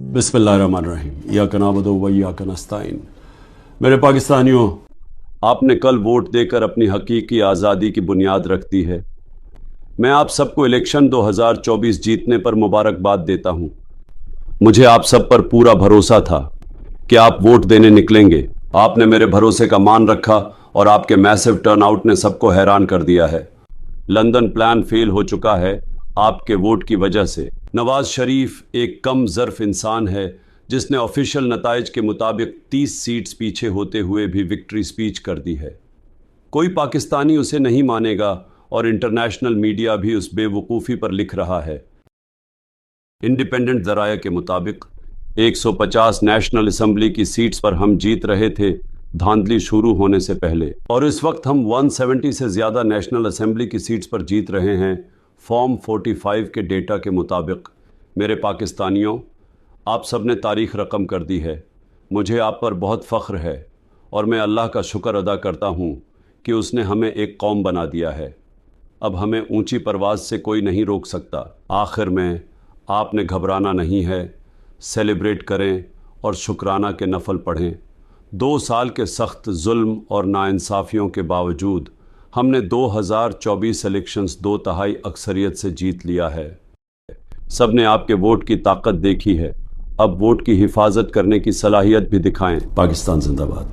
बिस्मिल्लाहिर्रहमानिर्रहीम, इय्याका नअबुदु व इय्याका नस्तईन। मेरे पाकिस्तानियों, आपने कल वोट देकर अपनी हकीकी आज़ादी की बुनियाद रख दी है। मैं आप सबको इलेक्शन 2024 जीतने पर मुबारकबाद देता हूँ। मुझे आप सब पर पूरा भरोसा था कि आप वोट देने निकलेंगे। आपने मेरे भरोसे का मान रखा और आपके मैसिव टर्नआउट ने सबको हैरान कर दिया है। लंदन प्लान फेल हो चुका है आपके वोट की वजह से। नवाज शरीफ एक कम ज़र्फ इंसान है जिसने ऑफिशियल नताइज के मुताबिक 30 सीट्स पीछे होते हुए भी विक्ट्री स्पीच कर दी है। कोई पाकिस्तानी उसे नहीं मानेगा और इंटरनेशनल मीडिया भी उस बेवकूफ़ी पर लिख रहा है। इंडिपेंडेंट ज़राया के मुताबिक 150 नेशनल असम्बली की सीट्स पर हम जीत रहे थे धांधली शुरू होने से पहले, और इस वक्त हम 170 से ज़्यादा नेशनल असम्बली की सीट्स पर जीत रहे हैं फॉर्म 45 के डेटा के मुताबिक। मेरे पाकिस्तानियों, आप सब ने तारीख़ रकम कर दी है। मुझे आप पर बहुत फ़ख्र है और मैं अल्लाह का शुक्र अदा करता हूँ कि उसने हमें एक कौम बना दिया है। अब हमें ऊंची परवाज़ से कोई नहीं रोक सकता। आखिर में आपने घबराना नहीं है, सेलिब्रेट करें और शुक्राना के नफल पढ़ें। 2 साल के सख्त जुल्म और नाइंसाफ़ियों के बावजूद हमने 2024 इलेक्शंस 2/3 अक्सरियत से जीत लिया है। सब ने आपके वोट की ताकत देखी है। अब वोट की हिफाजत करने की सलाहियत भी दिखाएं। पाकिस्तान जिंदाबाद।